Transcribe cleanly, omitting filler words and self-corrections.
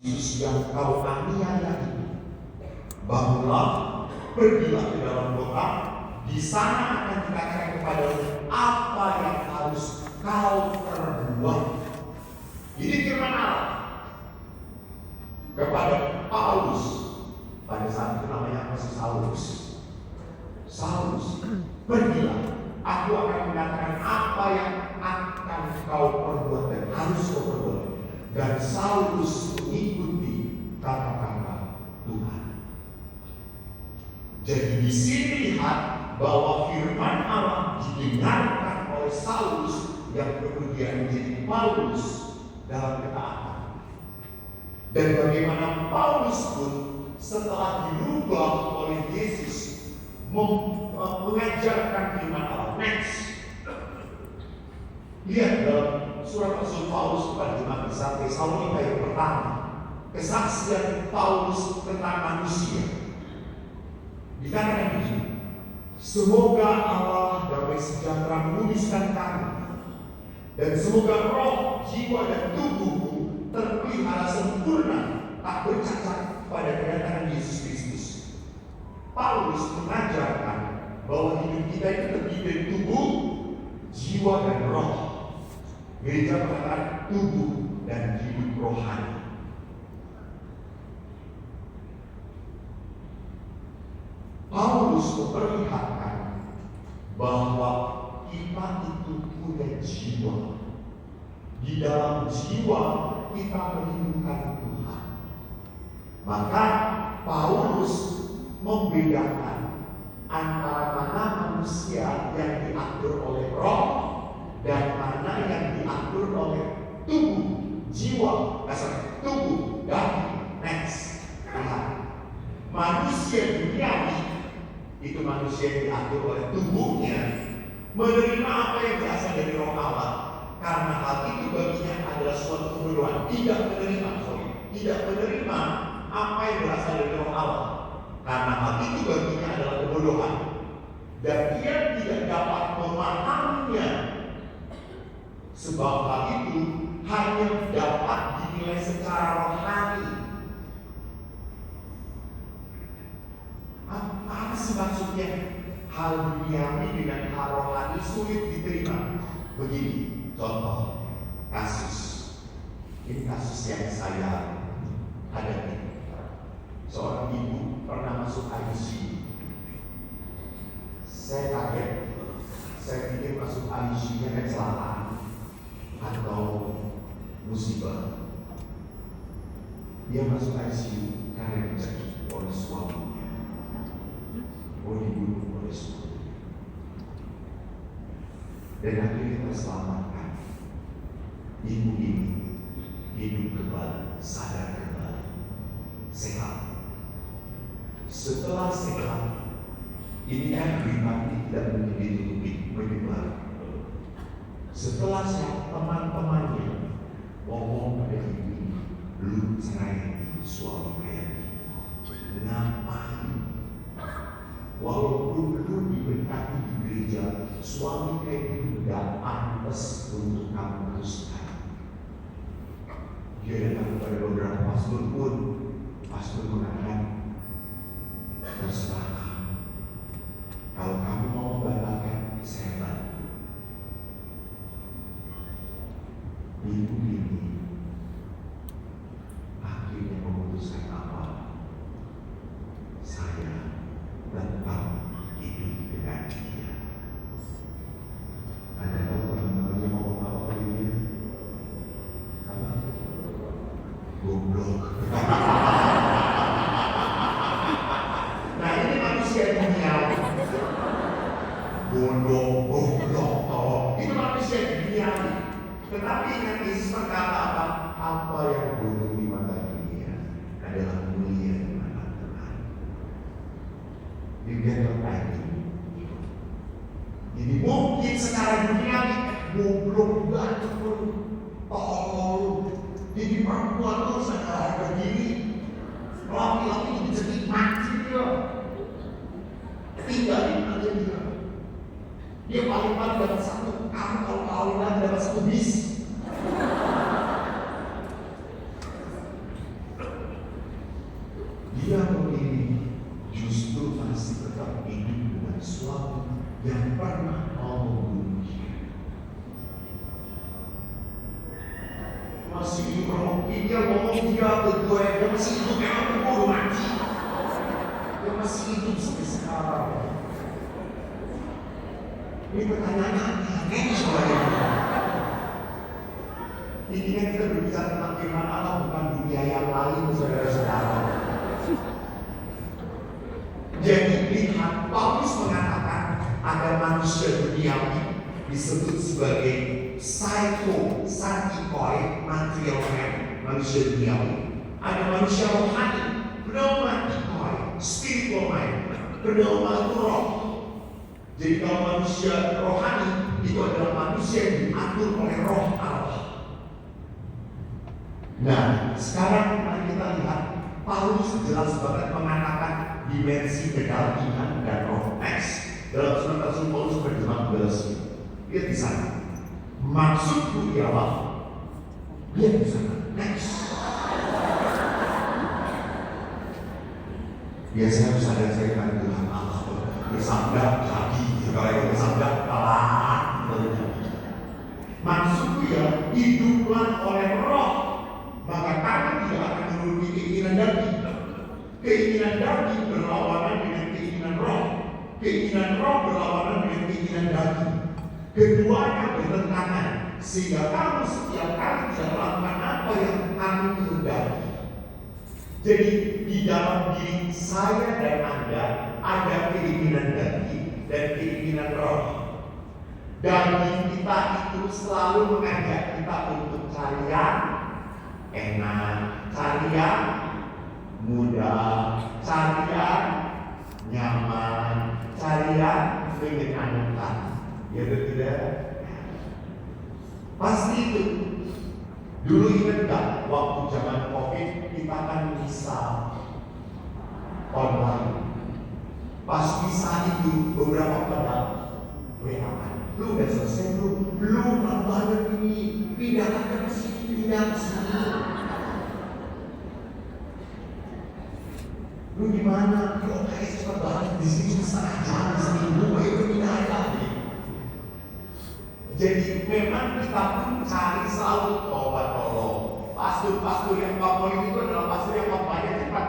Yesus yang kau aniaya itu, bangunlah, pergilah ke dalam kota, di sana akan dikatakan kepadamu apa yang harus kau perbuat. Ini firman Allah kepada Paulus. Pada saat itu namanya masih Saulus. Saulus, pergilah, aku akan mengatakan apa yang akan kau perbuat dan harus kau perbuat. Dan Saulus mengikuti kata-kata Tuhan. Jadi di sini lihat bahwa firman Allah didengarkan oleh Saulus yang kemudian menjadi Paulus dalam ketaatan. Dan bagaimana Paulus pun setelah dirubah oleh Yesus mengajarkan firman Allah. Next, lihat dalam surat Rasul Paulus kepada jemaat di Tesalonika yang pertama, kesaksian Paulus tentang manusia. Dikatakan begini, semoga Allah damai sejahtera menguduskan kami, dan semoga roh, jiwa, dan tubuhmu terpelihara sempurna, tak bercacat pada kedatangan Yesus Kristus. Paulus mengajarkan bahwa hidup kita itu terdiri dari tubuh, jiwa, dan roh. Gereja mengatakan tubuh dan hidup rohani. Paulus memperlihatkan bahwa kita itu punya jiwa. Di dalam jiwa kita merindukan Tuhan. Maka Paulus membedakan antara mana manusia yang diatur oleh roh dan mana yang diatur oleh tubuh, jiwa, tubuh, daging. Next, lihat. Manusia duniawi itu manusia yang diatur oleh tubuhnya, menerima apa yang berasal dari roh Allah, karena hal itu baginya adalah suatu kebodohan. Tidak menerima apa yang berasal dari roh Allah, karena hal itu baginya adalah kebodohan, dan dia tidak dapat memahaminya. Sebab hal itu hanya dapat dinilai secara rohani. Apa sih maksudnya? Hal duniawi dengan hal rohani sulit diterima. Begini, contoh kasus. Ini kasus yang saya hadapi. Seorang ibu pernah masuk ICU. Saya kaget. Saya pikir masuk ICU-nya kecelakaan atau musibah. Dia masuk ICU karena dicekik oleh suaminya. Dibunuh oleh suaminya. Dan akhirnya terselamatkan. Ibu ini hidup kembali, sadar kembali, sehat. Setelah sehat, ini kan berita tidak mungkin ditutupi, menyebar. Setelah sehat, teman-temannya ngomong pada ibu ini, lu cerai suami kayak gini. Ngapain? Walaupun lu diberkati di gereja, suami kayak gitu gak pantas untuk kamu teruskan. Dia datang kepada beberapa pastor pun, pastor mengatakan, terserah kamu. Kalau kamu mau membatalkan, saya bantu. Ibu ini akhirnya memutuskan apa? Saya tetap hidup dengan dia. Anda tahu teman-temannya ngomong apa dia? Apa? Goblok. Nah ini manusia duniawi. Goblok. Itu manusia duniawi. Tetapi yang Yesus berkata apa? Apa yang bodoh di mata dunia adalah mulia di mata Tuhan. Demikian tadi. Jadi mungkin secara duniawi goblok banget pun, tolol. Jadi perempuan terus ada harga diri. Laki-laki itu jadi mati dia. Tinggalin aja dia. Dia paling-paling dapat satu. Kamu kalau kawin lagi dapat satu bis. dia ngomong juga ke gue, dia masih hidup, memang gue udah mati. Dia masih hidup sampai sekarang. Ini pertanyaannya ini sebenarnya. Ini kan kita berbicara tentang firman Allah, bukan dunia yang lain, saudara-saudara. Jadi lihat, Paulus mengatakan ada manusia duniawi disebut sebagai psychikoi, material man, manusia duniawi. Ada manusia rohani, pneumatikoi, spiritual mind, pneuma itu roh. Jadi kalau manusia rohani itu adalah manusia yang diatur oleh roh Allah. Nah, sekarang mari kita lihat Paulus jelas banget mengatakan dimensi kedagingan dan roh. Next, dalam surat Rasul Paulus berjemaat belas. Lihat di sana. Maksudku ialah, lihat di sana. Next. Biasanya harus ada saya dengan Tuhan Allah. Bersabda jadi, kalau yang bersabda kalah. Maksudku ya, hiduplah oleh roh. Maka kamu tidak akan menuruti keinginan daging. Keinginan daging berlawanan dengan keinginan roh. Keinginan roh berlawanan dengan keinginan daging. Keduanya bertentangan, sehingga kamu setiap kali tidak melakukan apa yang kamu kehendaki. Jadi di dalam diri saya dan Anda ada keinginan daging dan keinginan roh. Daging kita itu selalu mengajak kita untuk cari yang enak, cari yang mudah, cari yang nyaman, cari yang menyenangkan. Ya tidak? Pasti itu. Dulu ingat gak waktu zaman COVID kita kan bisa online. Pas bisa itu beberapa pada WA. Lu udah selesai belum? Belum, banget ini. Pindahkan ke sini, pindah ke sini. Lu di mana? Lu kayak cepat banget di sini setengah jam seminggu, baru pindah lagi. Jadi memang kita pun cari selalu tobat tolong. Pastor-pastor yang favorit itu adalah pastor yang banyak cepat